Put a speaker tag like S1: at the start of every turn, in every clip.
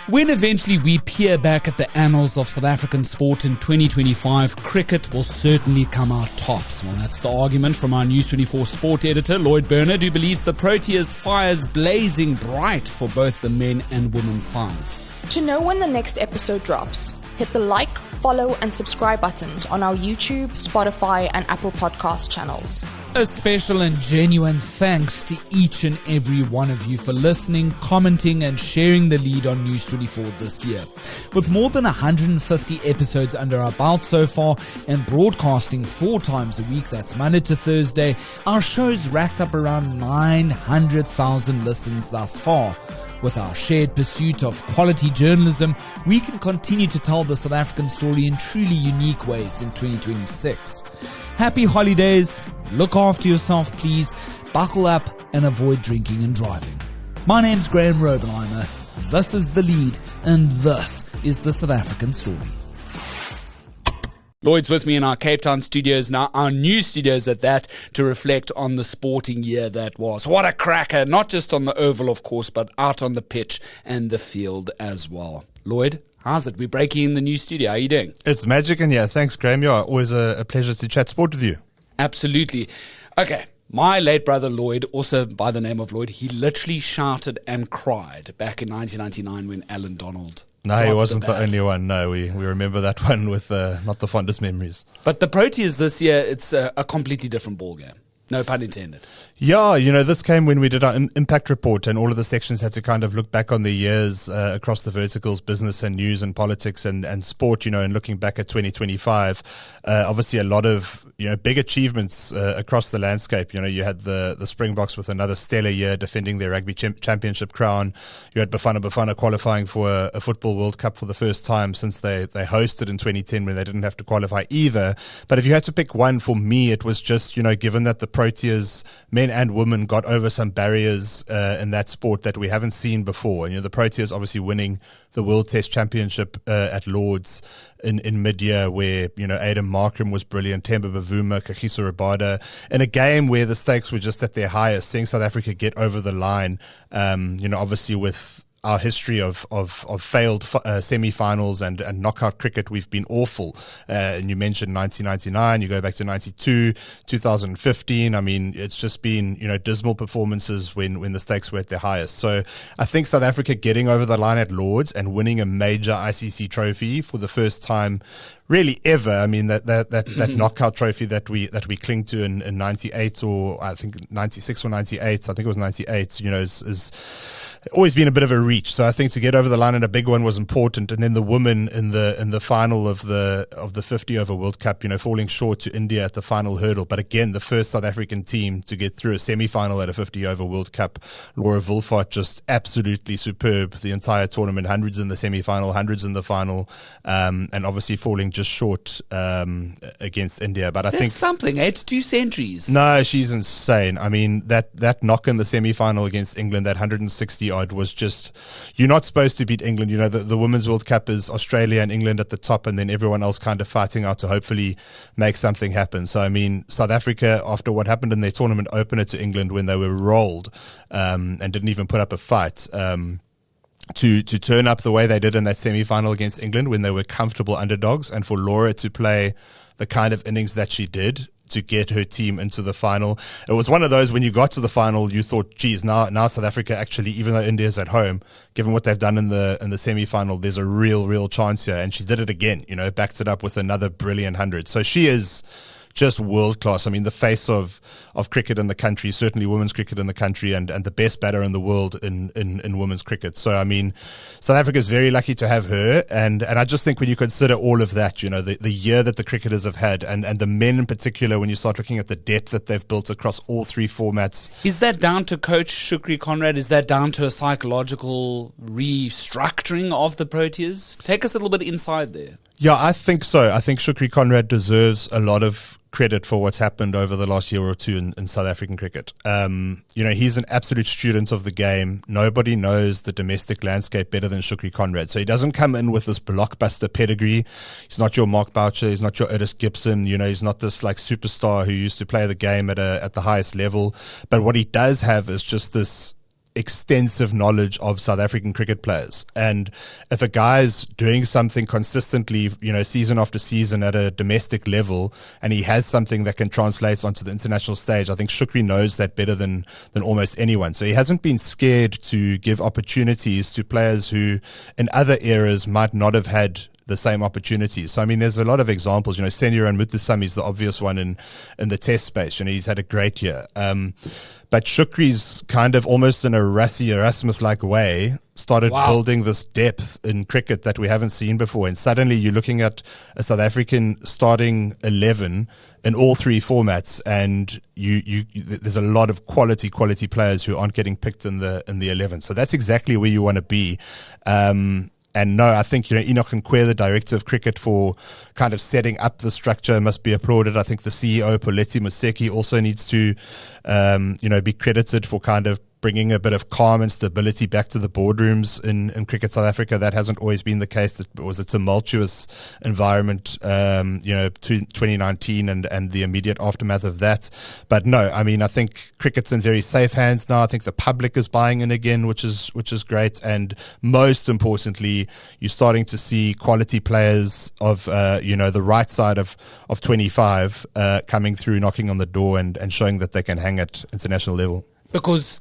S1: When eventually we peer back at the annals of South African sport in 2025, cricket will certainly come out tops. Well, that's the argument from our News24 Sport editor, Lloyd Burnard, who believes the Proteas fires blazing bright for both the men and women's sides.
S2: To know when the next episode drops, hit the like, follow and subscribe buttons on our YouTube, Spotify and Apple Podcast channels.
S1: A special and genuine thanks to each and every one of you for listening, commenting and sharing the lead on News24 this year. With more than 150 episodes under our belt so far and broadcasting 4 times a week, that's Monday to Thursday, our show's racked up around 900,000 listens thus far. With our shared pursuit of quality journalism, we can continue to tell the South African story in truly unique ways in 2026. Happy holidays, look after yourself please, buckle up and avoid drinking and driving. My name's Graeme Raubenheimer, this is The Lead, and this is the South African story. Lloyd's with me in our Cape Town studios now, our new studios at that, to reflect on the sporting year that was. What a cracker, not just on the oval of course, but out on the pitch and the field as well. Lloyd, how's it? We're breaking in the new studio. How are you doing?
S3: It's magic and yeah, thanks Graeme. Yeah, always a pleasure to chat sport with you.
S1: Absolutely. Okay. My late brother Lloyd, also by the name of Lloyd, he literally shouted and cried back in 1999 when Alan Donald.
S3: No, he wasn't the only one. No, we remember that one with not the fondest memories.
S1: But the Proteas this year, it's a completely different ballgame. No pun intended.
S3: Yeah, this came when we did our impact report and all of the sections had to kind of look back on the years across the verticals, business and news and politics and sport, and looking back at 2025. Obviously a lot of, big achievements across the landscape. You had the Springboks with another stellar year defending their rugby championship crown. You had Bafana qualifying for a football World Cup for the first time since they hosted in 2010 when they didn't have to qualify either. But if you had to pick one, for me, it was just, given that the Proteas, men and women, got over some barriers in that sport that we haven't seen before. The Proteas obviously winning the World Test Championship at Lords in mid-year where, Aidan Markram was brilliant, Themba Bavuma, Kagiso Rabada, in a game where the stakes were just at their highest, seeing South Africa get over the line, obviously with our history of failed semi-finals and knockout cricket, we've been awful. And you mentioned 1999, you go back to 92, 2015. I mean, it's just been, dismal performances when the stakes were at their highest. So I think South Africa getting over the line at Lords and winning a major ICC trophy for the first time really ever. I mean, that knockout trophy that we cling to in 98 or I think 96 or 98, I think it was 98, is always been a bit of a reach. So I think to get over the line in a big one was important. And then the women in the final of the 50 over World Cup, falling short to India at the final hurdle. But again, the first South African team to get through a semi-final at a 50 over World Cup. Laura Wilfart just absolutely superb the entire tournament, hundreds in the semi-final, hundreds in the final, and obviously falling just short against India. But I think
S1: something, it's 2 centuries.
S3: No, she's insane. I mean, that knock in the semi-final against England, that 160 odd, was just, you're not supposed to beat England. The Women's World Cup is Australia and England at the top and then everyone else kind of fighting out to hopefully make something happen. So, I mean, South Africa, after what happened in their tournament opener to England when they were rolled and didn't even put up a fight, to turn up the way they did in that semi-final against England when they were comfortable underdogs, and for Laura to play the kind of innings that she did to get her team into the final. It was one of those, when you got to the final, you thought, geez, now South Africa actually, even though India's at home, given what they've done in the semi-final, there's a real chance here. And she did it again, backed it up with another brilliant 100. So she is just world class. I mean, the face of cricket in the country, certainly women's cricket in the country, and the best batter in the world in women's cricket. So, I mean, South Africa is very lucky to have her. And I just think when you consider all of that, the year that the cricketers have had, and the men in particular, when you start looking at the depth that they've built across all 3 formats.
S1: Is that down to Coach Shukri Conrad? Is that down to a psychological restructuring of the Proteas? Take us a little bit inside there.
S3: Yeah, I think so. I think Shukri Conrad deserves a lot of credit for what's happened over the last year or two in South African cricket. He's an absolute student of the game. Nobody knows the domestic landscape better than Shukri Conrad. So he doesn't come in with this blockbuster pedigree. He's not your Mark Boucher. He's not your Otis Gibson. He's not this like superstar who used to play the game at the highest level. But what he does have is just this extensive knowledge of South African cricket players. And if a guy's doing something consistently, season after season at a domestic level, and he has something that can translate onto the international stage, I think Shukri knows that better than almost anyone. So he hasn't been scared to give opportunities to players who in other eras might not have had the same opportunities. So, I mean, there's a lot of examples. Senor and Muthusamy is the obvious one in the test space. He's had a great year. But Shukri's kind of almost in a Rassie Erasmus-like way started building this depth in cricket that we haven't seen before. And suddenly you're looking at a South African starting 11 in all three formats, and there's a lot of quality players who aren't getting picked in the 11. So that's exactly where you want to be. And no, I think, Enoch Nkwe, the director of cricket, for kind of setting up the structure, must be applauded. I think the CEO, Poleti Museki, also needs to, be credited for kind of bringing a bit of calm and stability back to the boardrooms in Cricket South Africa. That hasn't always been the case. It was a tumultuous environment, 2019 and the immediate aftermath of that. But no, I mean, I think cricket's in very safe hands now. I think the public is buying in again, which is great. And most importantly, you're starting to see quality players of, the right side of 25 coming through, knocking on the door and showing that they can hang at international level.
S1: Because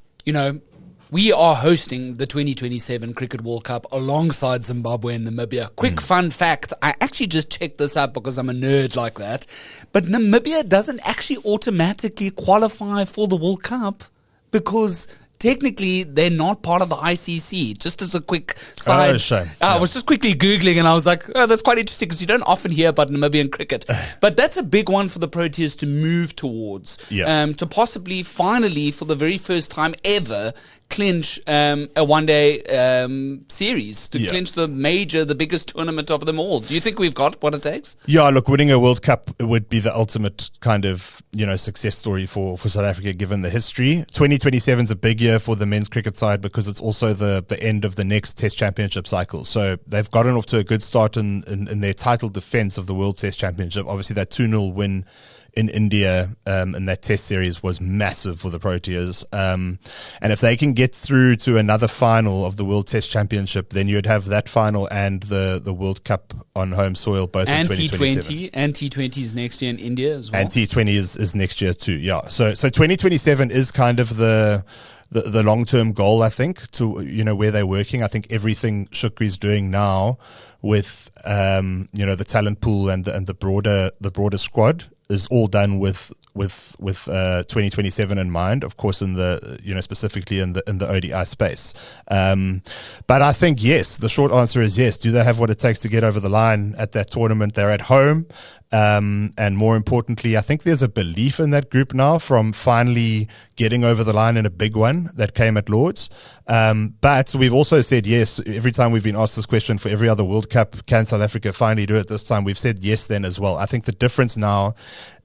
S1: we are hosting the 2027 Cricket World Cup alongside Zimbabwe and Namibia. Quick fun fact, I actually just checked this up because I'm a nerd like that. But Namibia doesn't actually automatically qualify for the World Cup because technically they're not part of the ICC. Just as a quick side.
S3: Oh, shame.
S1: I was just quickly Googling and I was like, oh, that's quite interesting because you don't often hear about Namibian cricket. But that's a big one for the Proteas to move towards. To possibly, finally, for the very first time ever, clinch a one-day series, to clinch the biggest tournament of them all. Do you think we've got what it takes? Yeah,
S3: look, winning a World Cup would be the ultimate kind of, success story for South Africa, given the history. 2027 is a big year for the men's cricket side because it's also the end of the next Test Championship cycle. So they've gotten off to a good start in their title defense of the World Test Championship. Obviously, that 2-0 win in India in that test series was massive for the Proteas. And if they can get through to another final of the World Test Championship, then you'd have that final and the World Cup on home soil both in 2027.
S1: And T20 is next year in India as well.
S3: And T20 is next year too, yeah. So 2027 is kind of the long-term goal, I think, to where they're working. I think everything Shukri's doing now with the talent pool and the broader squad is all done with 2027 in mind, of course, in the specifically in the ODI space. But I think yes, the short answer is yes. Do they have what it takes to get over the line at that tournament? They're at home, and more importantly, I think there's a belief in that group now from finally getting over the line in a big one that came at Lords. But we've also said yes every time we've been asked this question for every other World Cup. Can South Africa finally do it this time? We've said yes then as well. I think the difference now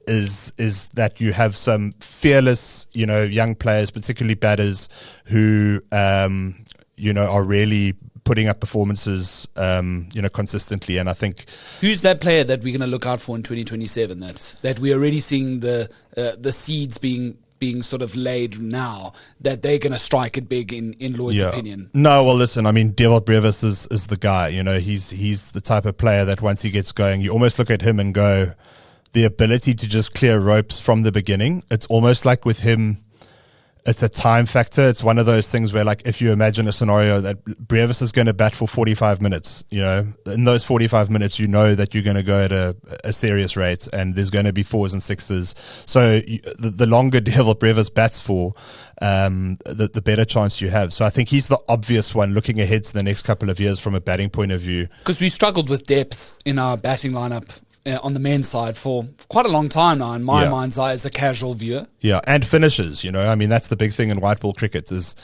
S3: is that you have some fearless, young players, particularly batters, who are really putting up performances, consistently. And I think,
S1: who's that player that we're going to look out for in 2027? That we're already seeing the seeds being sort of laid now, that they're going to strike it big in Lloyd's opinion.
S3: No, well, listen, I mean, Dewald Brevis is the guy. He's the type of player that once he gets going, you almost look at him and go, the ability to just clear ropes from the beginning. It's almost like with him, it's a time factor. It's one of those things where, like, if you imagine a scenario that Brevis is going to bat for 45 minutes, in those 45 minutes, that you're going to go at a serious rate and there's going to be fours and sixes. So the longer Dewald Brevis bats for, the better chance you have. So I think he's the obvious one looking ahead to the next couple of years from a batting point of view.
S1: Because we've struggled with depth in our batting lineup on the men's side for quite a long time now, in my mind's eye, as a casual viewer.
S3: Yeah, and finishers, I mean, that's the big thing in white ball cricket is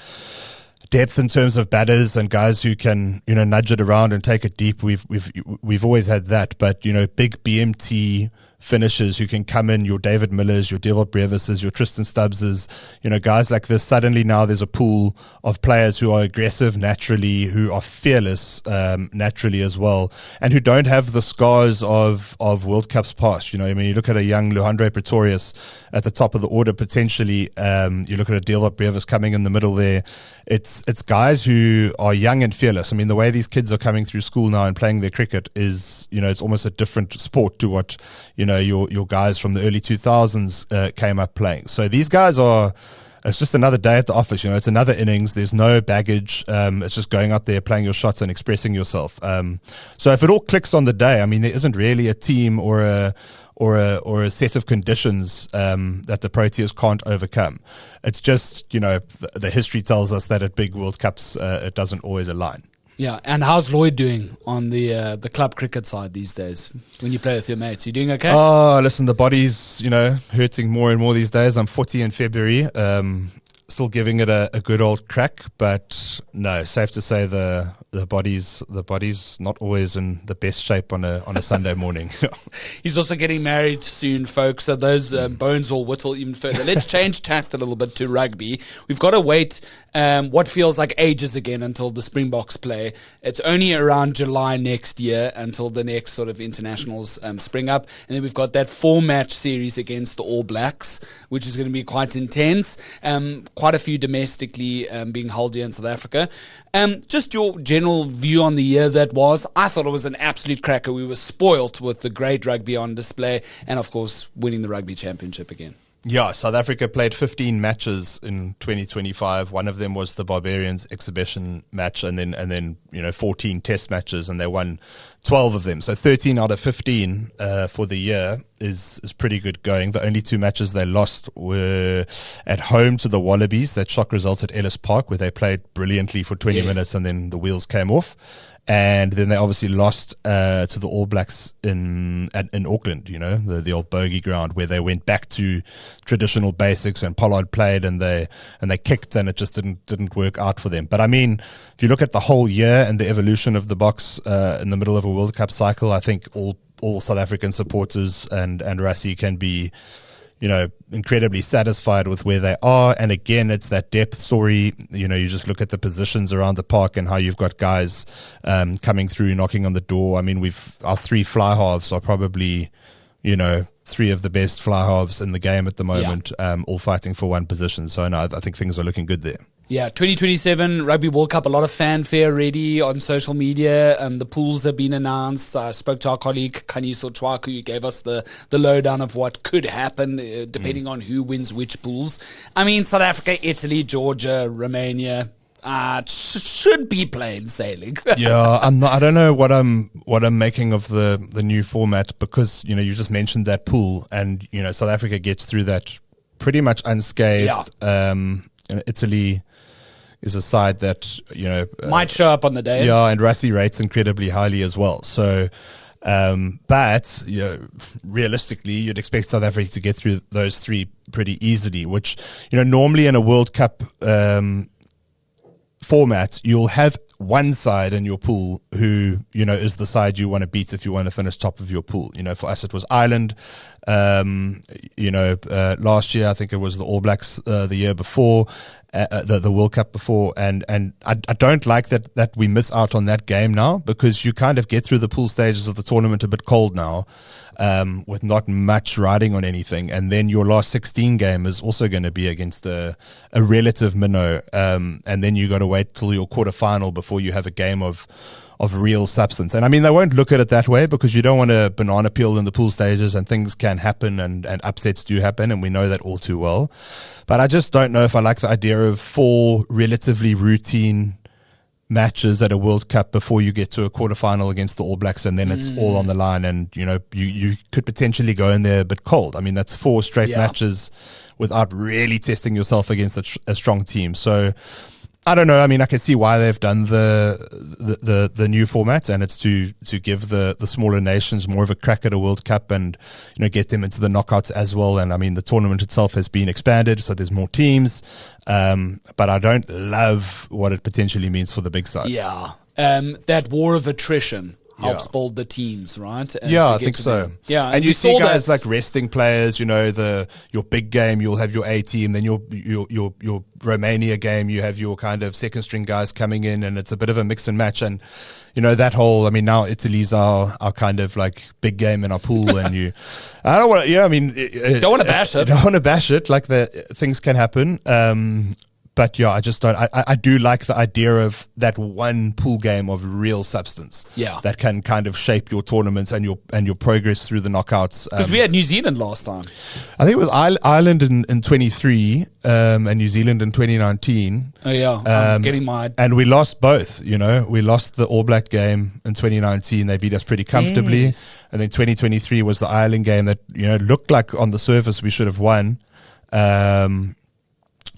S3: depth in terms of batters and guys who can, nudge it around and take it deep. We've always had that, but, big BMT finishers who can come in, your David Millers, your Devil Brevises, your Tristan Stubbses, guys like this. Suddenly now there's a pool of players who are aggressive naturally, who are fearless naturally as well, and who don't have the scars of World Cups past. You look at a young Luhandre Pretorius at the top of the order potentially. You look at a Devil Brevis coming in the middle there. It's guys who are young and fearless. I mean, the way these kids are coming through school now and playing their cricket is, it's almost a different sport to what, your guys from the early 2000s came up playing. So these guys it's just another day at the office. It's another innings. There's no baggage. It's just going out there, playing your shots and expressing yourself. So if it all clicks on the day, I mean, there isn't really a team or a set of conditions that the Proteas can't overcome. It's just, the history tells us that at big World Cups, it doesn't always align.
S1: Yeah, and how's Lloyd doing on the club cricket side these days when you play with your mates? You doing okay?
S3: Oh, listen, the body's, hurting more and more these days. I'm 40 in February. Still giving it a good old crack, but no, safe to say the body's not always in the best shape on a Sunday morning.
S1: He's also getting married soon, folks, so those bones will whittle even further. Let's change tact a little bit to rugby. We've got to wait what feels like ages again until the Springboks play. It's only around July next year until the next sort of internationals spring up, and then we've got that 4-match series against the All Blacks, which is going to be quite intense. Quite a few domestically being held here in South Africa. Just your general view on the year that was. I thought it was an absolute cracker. We were spoilt with the great rugby on display and, of course, winning the rugby championship again.
S3: Yeah, South Africa played 15 matches in 2025. One of them was the Barbarians exhibition match, and then 14 test matches, and they won 12 of them. So 13 out of 15 for the year is pretty good going. The only 2 matches they lost were at home to the Wallabies. That shock result at Ellis Park, where they played brilliantly for 20 minutes and then the wheels came off. And then they obviously lost to the All Blacks in Auckland, the old bogey ground, where they went back to traditional basics, and Pollard played and they kicked, and it just didn't work out for them. But I mean, if you look at the whole year and the evolution of the Boks in the middle of a World Cup cycle, I think all South African supporters and Rassie can be, incredibly satisfied with where they are. And again, it's that depth story. You just look at the positions around the park and how you've got guys coming through, knocking on the door. I mean, our 3 fly halves are probably, 3 of the best fly halves in the game at the moment, all fighting for one position. So no, I think things are looking good there.
S1: Yeah, 2027 Rugby World Cup, a lot of fanfare already on social media. The pools have been announced. I spoke to our colleague Kaniso Chwaku, who gave us the lowdown of what could happen depending on who wins which pools. I mean, South Africa, Italy, Georgia, Romania should be plain sailing.
S3: Yeah, I don't know what I'm making of the new format, because you just mentioned that pool, and South Africa gets through that pretty much unscathed. Italy is a side that
S1: might show up on the day.
S3: Yeah, and Rassie rates incredibly highly as well. So, but realistically, you'd expect South Africa to get through those 3 pretty easily. Which normally in a World Cup format, you'll have one side in your pool who is the side you want to beat if you want to finish top of your pool. For us it was Ireland. Last year I think it was the All Blacks the year before. The World Cup before, and I don't like that we miss out on that game now, because you kind of get through the pool stages of the tournament a bit cold now, with not much riding on anything, and then your last 16 game is also going to be against a relative minnow, and then you got to wait till your quarterfinal before you have a game of real substance. And I mean, they won't look at it that way, because you don't want to banana peel in the pool stages, and things can happen, and upsets do happen, and we know that all too well. But I just don't know if I like the idea of 4 relatively routine matches at a World Cup before you get to a quarterfinal against the All Blacks, and then it's all on the line, and you could potentially go in there a bit cold. I mean, that's 4 straight matches without really testing yourself against a strong team. So I don't know. I mean, I can see why they've done the new format, and it's to give the smaller nations more of a crack at a World Cup, and get them into the knockouts as well. And I mean, the tournament itself has been expanded, so there's more teams. But I don't love what it potentially means for the big sides.
S1: Yeah, that war of attrition. helps build the teams, right?
S3: I think so.
S1: Yeah,
S3: and you see guys like resting players. Your big game, you'll have your A team, then your Romania game, you have your kind of second string guys coming in, and it's a bit of a mix and match. And that whole, I mean, now Italy's our kind of like big game in our pool, and don't want to bash it. Don't want to bash it. Like things can happen. But yeah, I just don't. I do like the idea of that one pool game of real substance.
S1: Yeah,
S3: that can kind of shape your tournament and your progress through the knockouts.
S1: Because we had New Zealand last time.
S3: I think it was Ireland in 23 and New Zealand in 2019.
S1: Oh yeah, I'm getting my.
S3: And we lost both. We lost the All Black game in 2019. They beat us pretty comfortably. Yes. And then 2023 was the Ireland game that looked like on the surface we should have won.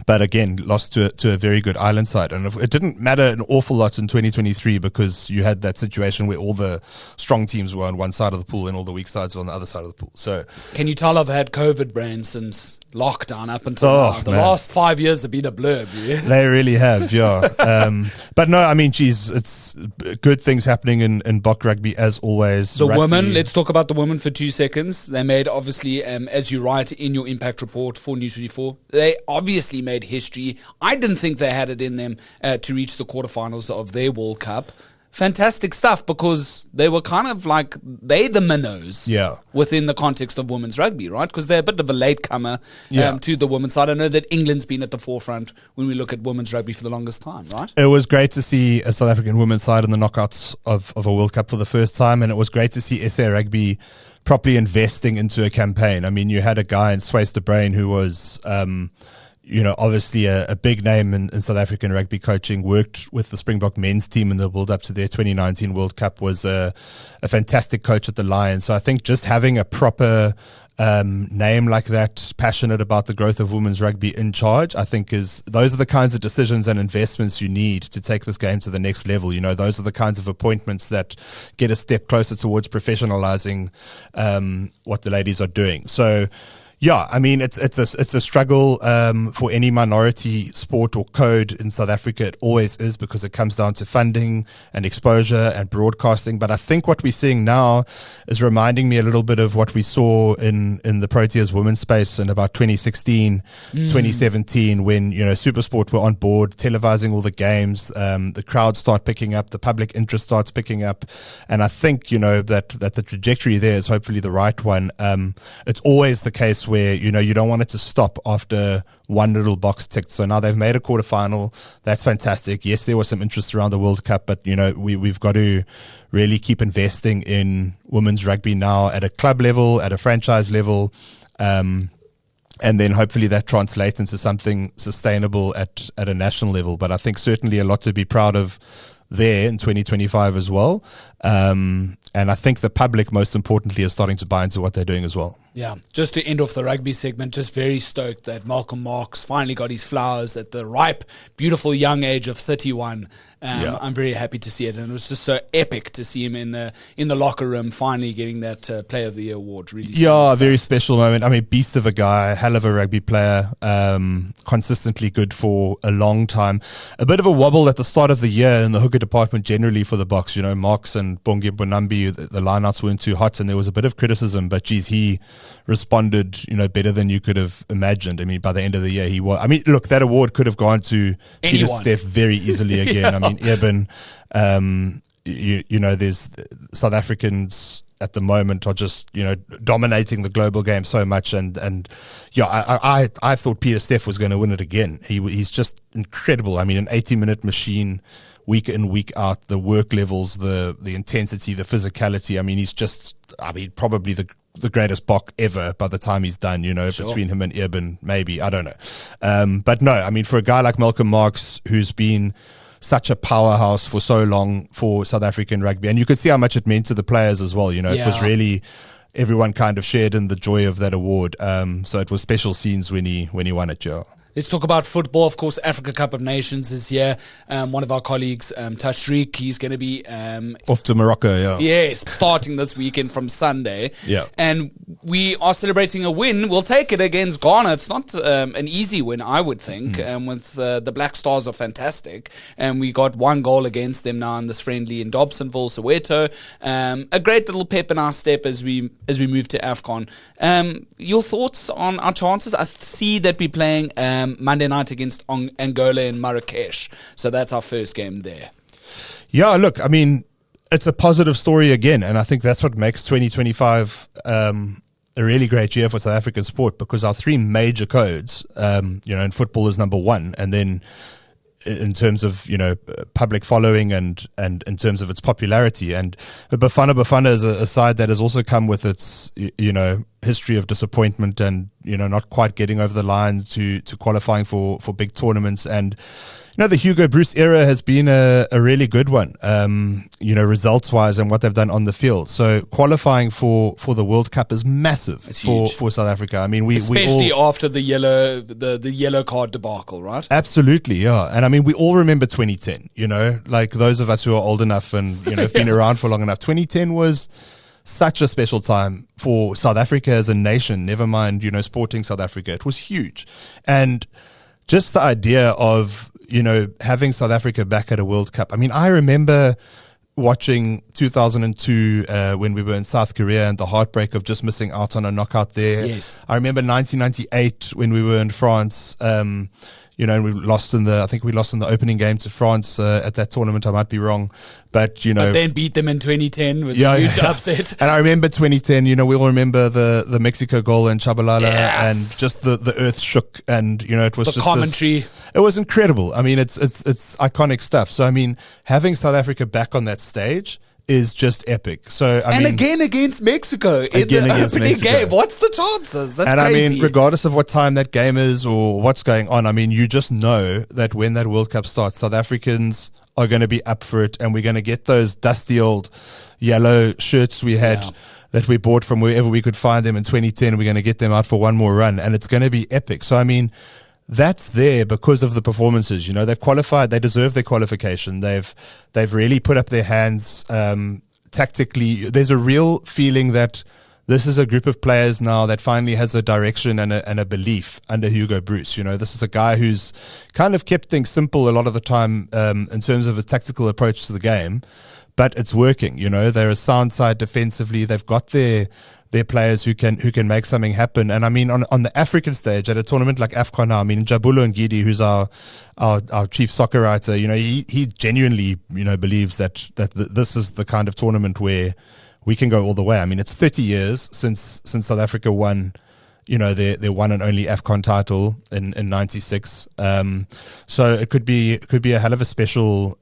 S3: But again, lost to a very good Ireland side. And it didn't matter an awful lot in 2023 because you had that situation where all the strong teams were on one side of the pool and all the weak sides were on the other side of the pool. So,
S1: can you tell I've had COVID brain since lockdown up until now? The last 5 years have been a blur. Yeah?
S3: They really have, yeah. But no, I mean, geez, it's good things happening in Bok rugby as always.
S1: The women, let's talk about the women for 2 seconds. They made, obviously, as you write in your impact report for News24, they obviously made history. I didn't think they had it in them to reach the quarterfinals of their World Cup. Fantastic stuff, because they were kind of like the minnows within the context of women's rugby, right? Because they're a bit of a latecomer to the women's side. I know that England's been at the forefront when we look at women's rugby for the longest time, right?
S3: It was great to see a South African women's side in the knockouts of a World Cup for the first time, and it was great to see SA Rugby properly investing into a campaign. I mean, you had a guy in Swayze de Bruin who was obviously a big name in South African rugby coaching, worked with the Springbok men's team in the build-up to their 2019 World Cup, was a fantastic coach at the Lions. So I think just having a proper name like that, passionate about the growth of women's rugby in charge, I think those are the kinds of decisions and investments you need to take this game to the next level. Those are the kinds of appointments that get a step closer towards professionalizing what the ladies are doing. So, yeah, I mean, it's a struggle for any minority sport or code in South Africa. It always is, because it comes down to funding and exposure and broadcasting. But I think what we're seeing now is reminding me a little bit of what we saw in the Proteas women's space in about 2016, 2017, when, SuperSport were on board, televising all the games. The crowds start picking up, the public interest starts picking up. And I think, that the trajectory there is hopefully the right one. It's always the case where, you don't want it to stop after one little box ticked. So now they've made a quarterfinal. That's fantastic. Yes, there was some interest around the World Cup, but, we've got to really keep investing in women's rugby now at a club level, at a franchise level. And then hopefully that translates into something sustainable at a national level. But I think certainly a lot to be proud of there in 2025 as well. And I think the public, most importantly, is starting to buy into what they're doing as well.
S1: Yeah, just to end off the rugby segment, just very stoked that Malcolm Marx finally got his flowers at the ripe, beautiful young age of 31. I'm very happy to see it, and it was just so epic to see him in the locker room finally getting that Player of the Year award. Really,
S3: very special moment. I mean, beast of a guy, hell of a rugby player, consistently good for a long time. A bit of a wobble at the start of the year in the hooker department generally for the Boks. Marx and Bongi Bonambi, the lineouts weren't too hot, and there was a bit of criticism, but geez, he responded, better than you could have imagined. I mean, by the end of the year, he was. I mean, look, that award could have gone to Peter Steff very easily again. I mean, Eben, there's South Africans at the moment are just, dominating the global game so much. And I thought Peter Steff was going to win it again. He's just incredible. I mean, an 80-minute machine, week in, week out, the work levels, the intensity, the physicality. I mean, he's just, probably the greatest Bok ever by the time he's done, sure. Between him and Eben, maybe, I don't know. But no, I mean, for a guy like Malcolm Marx, who's been such a powerhouse for so long for South African rugby, and you could see how much it meant to the players as well. It was really, everyone kind of shared in the joy of that award. So it was special scenes when he won it, Joe.
S1: Let's talk about football. Of course, Africa Cup of Nations is here. One of our colleagues, Tashreeq, he's going to be
S3: off to Morocco. Yeah.
S1: Yes, starting this weekend from Sunday.
S3: Yeah.
S1: And we are celebrating a win. We'll take it against Ghana. It's not an easy win, I would think. With the Black Stars are fantastic, and we got 1 goal against them now in this friendly in Dobsonville, Soweto. A great little pep in our step as we move to Afcon. Your thoughts on our chances? I see that we're playing Monday night against Angola in Marrakesh. So that's our first game there.
S3: Yeah, look, I mean, it's a positive story again, and I think that's what makes 2025 a really great year for South African sport, because our 3 major codes, in football is number 1, and then in terms of, public following and in terms of its popularity. And Bafana is a side that has also come with its, history of disappointment and, not quite getting over the line to qualifying for big tournaments. And, the Hugo Bruce era has been a really good one, results-wise and what they've done on the field. So qualifying for the World Cup is massive for South Africa. I mean,
S1: especially after the yellow card debacle, right?
S3: Absolutely, yeah. And I mean, we all remember 2010, like those of us who are old enough and, have been around for long enough. 2010 was such a special time for South Africa as a nation, never mind, sporting South Africa. It was huge. And just the idea of, having South Africa back at a World Cup. I mean, I remember watching 2002 when we were in South Korea and the heartbreak of just missing out on a knockout there.
S1: Yes.
S3: I remember 1998 when we were in France, and we lost in the opening game to France at that tournament. I might be wrong, but
S1: then beat them in 2010 with a huge upset.
S3: And I remember 2010. We all remember the Mexico goal in Chabalala, and just the earth shook, and it was
S1: the
S3: just
S1: commentary.
S3: It was incredible. I mean, it's iconic stuff. So I mean, having South Africa back on that stage is just epic. So I mean,
S1: again against Mexico in the opening game. What's the chances? That's crazy.
S3: I mean, regardless of what time that game is or what's going on, I mean, you just know that when that World Cup starts, South Africans are going to be up for it, and we're going to get those dusty old yellow shirts we had that we bought from wherever we could find them in 2010. We're going to get them out for one more run, and it's going to be epic. So I mean, that's there because of the performances. They've qualified. They deserve their qualification. They've really put up their hands tactically. There's a real feeling that this is a group of players now that finally has a direction and a belief under Hugo Bruce. This is a guy who's kind of kept things simple a lot of the time in terms of his tactical approach to the game, but it's working. They're a sound side defensively. They've got their players who can make something happen. And I mean, on the African stage at a tournament like Afcon now, I mean, Jabulo Ngidi, who's our chief soccer writer, he genuinely, believes that this is the kind of tournament where we can go all the way. I mean, it's 30 years since South Africa won, their one and only Afcon title in 96. So it could be a hell of a special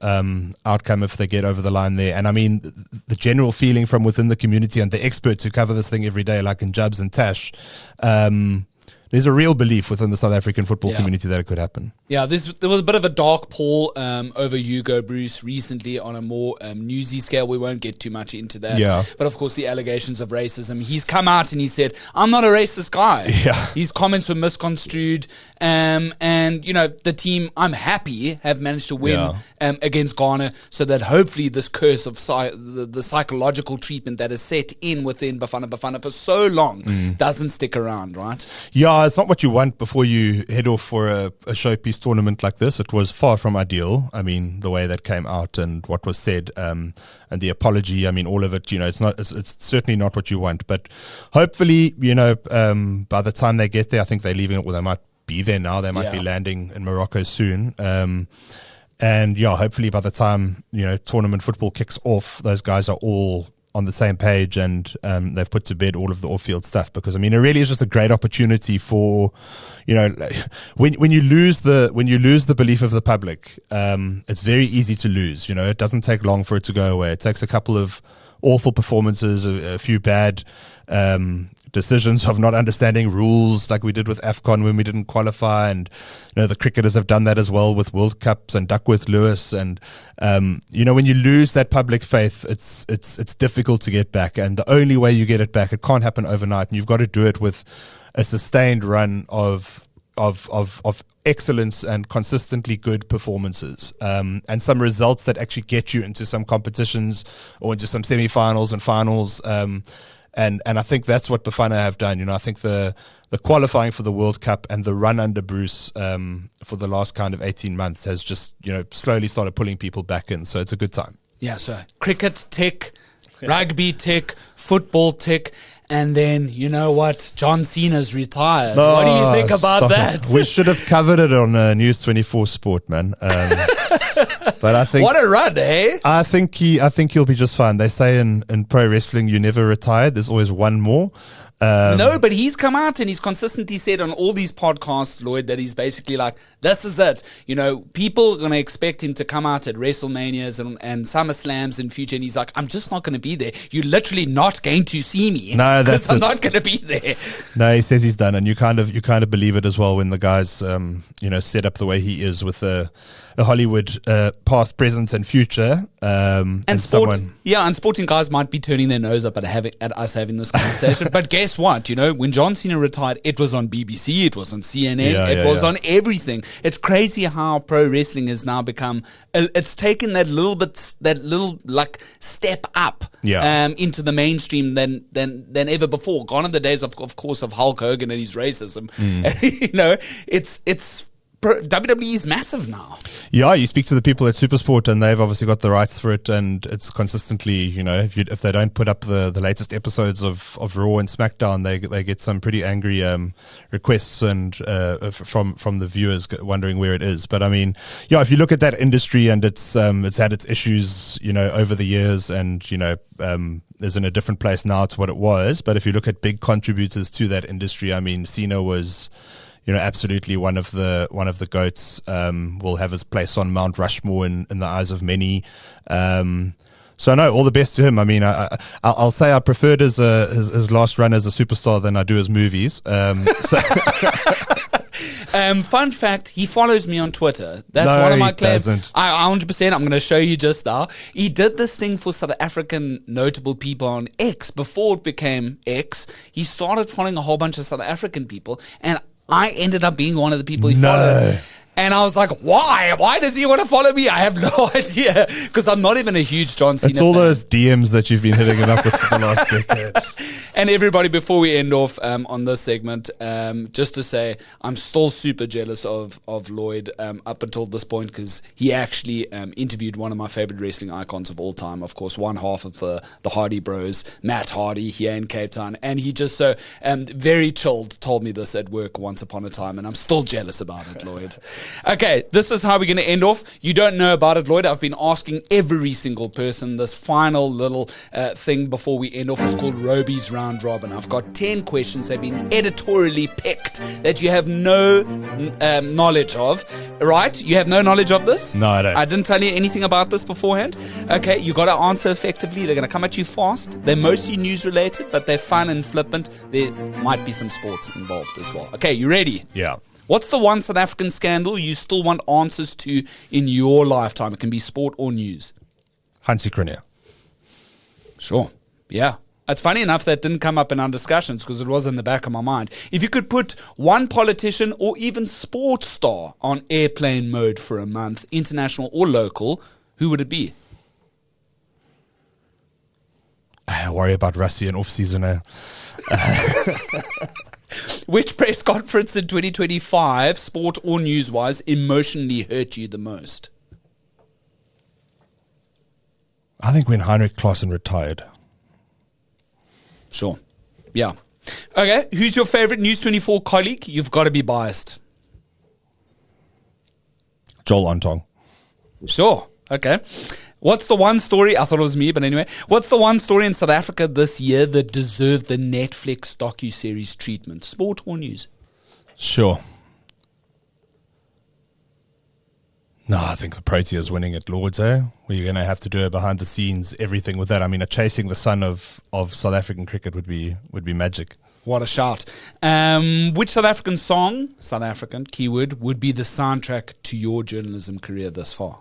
S3: outcome if they get over the line there. And I mean, the general feeling from within the community and the experts who cover this thing every day, like in Jubs and Tash, there's a real belief within the South African football community that it could happen.
S1: Yeah, there was a bit of a dark pall over Hugo Bruce recently on a more newsy scale. We won't get too much into that.
S3: Yeah.
S1: But of course, the allegations of racism. He's come out and he said, I'm not a racist guy.
S3: Yeah.
S1: His comments were misconstrued. And, the team, I'm happy, have managed to win against Ghana, so that hopefully this curse of the psychological treatment that is set in within Bafana for so long doesn't stick around, right?
S3: Yeah, it's not what you want before you head off for a showpiece tournament like this. It was far from ideal. I mean, the way that came out and what was said, and the apology. I mean, all of it. It's certainly not what you want. But hopefully, by the time they get there, I think they're leaving it. Well, they might be there now. They might be landing in Morocco soon. And hopefully by the time tournament football kicks off, those guys are all on the same page, and they've put to bed all of the off-field stuff, because I mean, it really is just a great opportunity for, when you lose the belief of the public, it's very easy to lose. It doesn't take long for it to go away. It takes a couple of awful performances, a few bad decisions of not understanding rules, like we did with Afcon when we didn't qualify, and the cricketers have done that as well with World Cups and Duckworth Lewis, and when you lose that public faith, it's difficult to get back, and the only way you get it back, it can't happen overnight, and you've got to do it with a sustained run of of excellence and consistently good performances, and some results that actually get you into some competitions or into some semi-finals and finals. And I think that's what Bafana have done. I think the qualifying for the World Cup and the run under Bruce for the last kind of 18 months has just, slowly started pulling people back in. So it's a good time.
S1: Yeah, so cricket tick, rugby tick, football tick, and then, you know what? John Cena's retired. What do you think about that?
S3: We should have covered it on News24 Sport, man. But I think,
S1: what a run, eh?
S3: I think he'll be just fine. They say in pro wrestling, you never retire. There's always one more.
S1: No, but he's come out and he's consistently said on all these podcasts, Lloyd, that he's basically like, this is it. People are going to expect him to come out at WrestleManias and SummerSlams in future. And he's like, I'm just not going to be there. You're literally not going to see me.
S3: No, that's
S1: I'm not going to be there.
S3: No, he says he's done. And you kind of believe it as well when the guy's, set up the way he is with the Hollywood past, present, and future. And
S1: sporting guys might be turning their nose up at us having this conversation. But guess what? When John Cena retired, it was on BBC, it was on CNN, it was on everything. It's crazy how pro wrestling has now become. It's taken that little step up into the mainstream than ever before. Gone are the days of course of Hulk Hogan and his racism. It's WWE is massive now.
S3: Yeah, you speak to the people at SuperSport and they've obviously got the rights for it, and it's consistently, if they don't put up the latest episodes of Raw and SmackDown, they get some pretty angry requests and from the viewers wondering where it is. But I mean, if you look at that industry, and it's had its issues, over the years, and is in a different place now to what it was. But if you look at big contributors to that industry, I mean, Cena was, absolutely one of the GOATs. Will have his place on Mount Rushmore in the eyes of many. So no, all the best to him. I mean, I'll say I preferred his last run as a superstar than I do his movies.
S1: Fun fact, he follows me on Twitter. That's one of my claims. I 100%, I'm going to show you just now. He did this thing for South African notable people on X. Before it became X, he started following a whole bunch of South African people, and I ended up being one of the people he followed. And I was like, why? Why does he want to follow me? I have no idea. Because I'm not even a huge John Cena fan.
S3: It's all those DMs that you've been hitting him up with for the last decade.
S1: And everybody, before we end off on this segment, just to say, I'm still super jealous of Lloyd up until this point, because he actually interviewed one of my favorite wrestling icons of all time. Of course, one half of the Hardy Bros, Matt Hardy, here in Cape Town. And he just so very chilled told me this at work once upon a time. And I'm still jealous about it, Lloyd. Okay, this is how we're going to end off. You don't know about it, Lloyd. I've been asking every single person this final little thing before we end off. It's called Roby's Round Robin. I've got 10 questions. They've been editorially picked that you have no knowledge of. Right? You have no knowledge of this?
S3: No, I don't.
S1: I didn't tell you anything about this beforehand. Okay, you got to answer effectively. They're going to come at you fast. They're mostly news related, but they're fun and flippant. There might be some sports involved as well. Okay, you ready?
S3: Yeah.
S1: What's the one South African scandal you still want answers to in your lifetime? It can be sport or news.
S3: Hansi Cronje.
S1: Sure. Yeah. It's funny enough that didn't come up in our discussions because it was in the back of my mind. If you could put one politician or even sports star on airplane mode for a month, international or local, who would it be?
S3: I worry about Russia in off-season now.
S1: Which press conference in 2025, sport or news-wise, emotionally hurt you the most?
S3: I think when Heinrich Klaassen retired.
S1: Sure. Yeah. Okay. Who's your favorite News24 colleague? You've got to be biased.
S3: Joel Ontong.
S1: Sure. Okay. What's the one story? I thought it was me, but anyway. What's the one story in South Africa this year that deserved the Netflix docuseries treatment? Sport or news?
S3: Sure. No, I think the Proteas winning at Lords, where you're going to have to do it behind the scenes, everything with that. I mean, chasing the sun of South African cricket would be magic.
S1: What a shout. Which South African song, South African, keyword, would be the soundtrack to your journalism career thus far?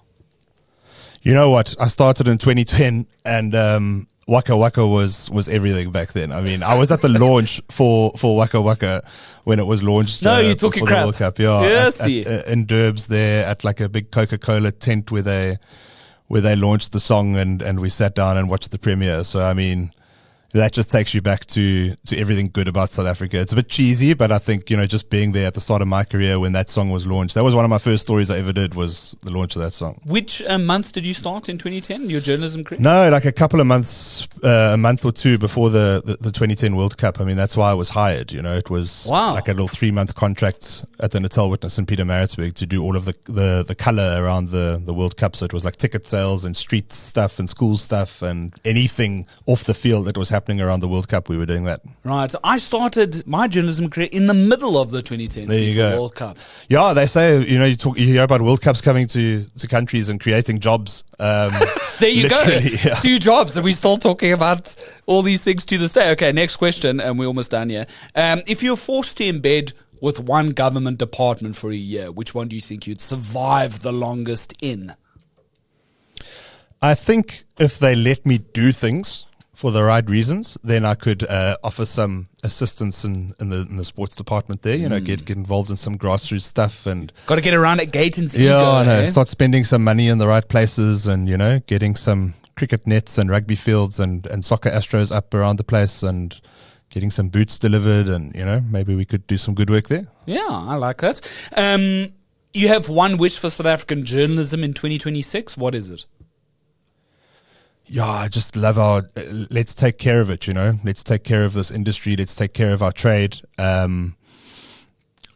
S3: You know what? I started in 2010, and Waka Waka was everything back then. I mean, I was at the launch for Waka Waka when it was launched.
S1: No, you're talking
S3: for
S1: crap.
S3: The World Cup. Yeah,
S1: Yes,
S3: in Durbs there at like a big Coca-Cola tent where they launched the song, and we sat down and watched the premiere. So I mean, that just takes you back to everything good about South Africa. It's a bit cheesy, but I think, just being there at the start of my career when that song was launched, that was one of my first stories I ever did, was the launch of that song.
S1: Which month did you start in 2010, your journalism career?
S3: No, like a couple of months, a month or two before the 2010 World Cup. I mean, that's why I was hired. It was like a little 3-month contract at the Natal Witness in Pietermaritzburg to do all of the color around the World Cup. So it was like ticket sales and street stuff and school stuff and anything off the field that was happening around the World Cup. We were doing that.
S1: Right. I started my journalism career in the middle of the 2010 FIFA World Cup.
S3: Yeah, they say, you hear about World Cups coming to countries and creating jobs.
S1: There you go. Yeah. 2 jobs, and we're still talking about all these things to this day. Okay, next question, and we're almost done here. If you're forced to embed with one government department for a year, which one do you think you'd survive the longest in?
S3: I think if they let me do things for the right reasons, then I could offer some assistance in the sports department there. Get involved in some grassroots stuff, and
S1: got to get around at Gaten's ego.
S3: Yeah, I know. Start spending some money in the right places, and getting some cricket nets and rugby fields and soccer astros up around the place, and getting some boots delivered, and maybe we could do some good work there.
S1: Yeah, I like that. You have one wish for South African journalism in 2026. What is it?
S3: Yeah, I just love let's take care of it, Let's take care of this industry. Let's take care of our trade.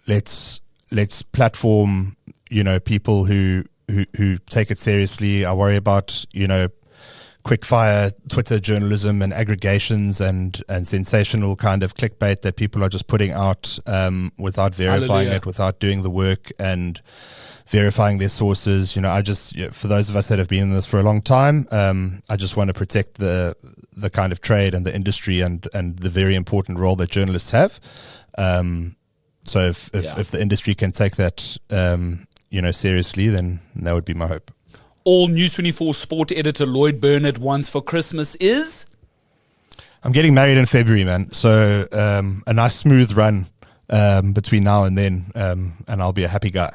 S3: Let's platform, people who take it seriously. I worry about, quick fire Twitter journalism and aggregations and sensational kind of clickbait that people are just putting out without verifying it, without doing the work and verifying their sources. For those of us that have been in this for a long time, I just want to protect the kind of trade and the industry and the very important role that journalists have. So if the industry can take that, seriously, then that would be my hope.
S1: All News24 Sport editor Lloyd Burnard wants for Christmas is?
S3: I'm getting married in February, man. So a nice smooth run between now and then, and I'll be a happy guy.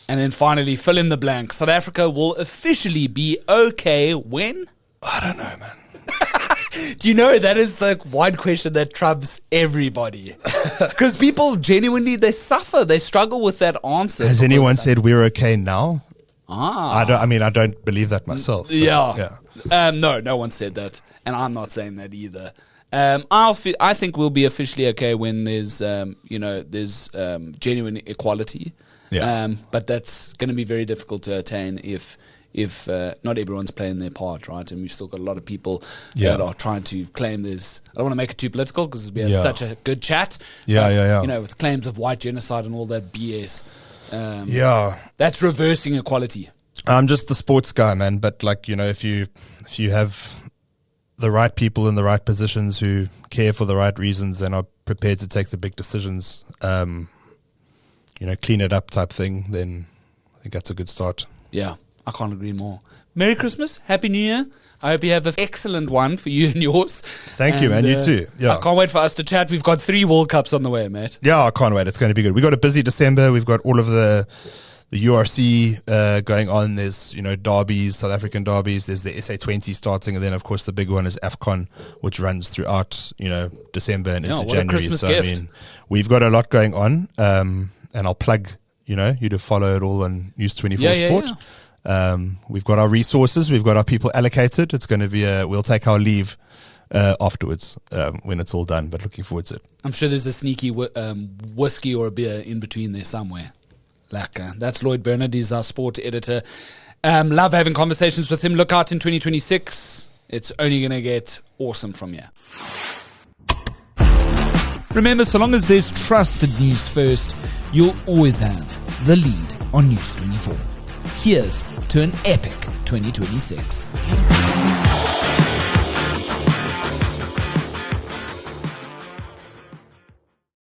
S1: And then finally, fill in the blank. South Africa will officially be okay when?
S3: I don't know, man.
S1: Do you know that is the one question that trumps everybody? Because people genuinely, they suffer. They struggle with that answer.
S3: Has anyone said we're okay now?
S1: I
S3: don't believe that myself.
S1: Yeah. No one said that. And I'm not saying that either. I think we'll be officially okay when there's genuine equality.
S3: Yeah.
S1: But that's going to be very difficult to attain if not everyone's playing their part, right? And we've still got a lot of people that are trying to claim there's... I don't want to make it too political because it's been such a good chat. With claims of white genocide and all that BS. That's reversing equality.
S3: I'm just the sports guy, man. But if you have the right people in the right positions who care for the right reasons and are prepared to take the big decisions, clean it up type thing, then I think that's a good start.
S1: Yeah, I can't agree more. Merry Christmas, Happy New Year. I hope you have an excellent one for you and yours.
S3: Thank you, man. You too. Yeah.
S1: I can't wait for us to chat. We've got 3 World Cups on the way, mate.
S3: Yeah, I can't wait. It's going to be good. We've got a busy December. We've got all of the URC going on. There's, derbies, South African derbies. There's the SA20 starting. And then, of course, the big one is Afcon, which runs throughout, December and into January.
S1: Christmas gift.
S3: We've got a lot going on. And I'll plug, you to follow it all on News24 Sport. Yeah. We've got our resources. We've got our people allocated. It's going to be we'll take our leave afterwards when it's all done, but looking forward to it.
S1: I'm sure there's a sneaky whiskey or a beer in between there somewhere. That's Lloyd Burnard. He's our sport editor. Love having conversations with him. Look out in 2026. It's only going to get awesome from here. Remember, so long as there's trusted news first, you'll always have the lead on News24. Here's to an epic 2026.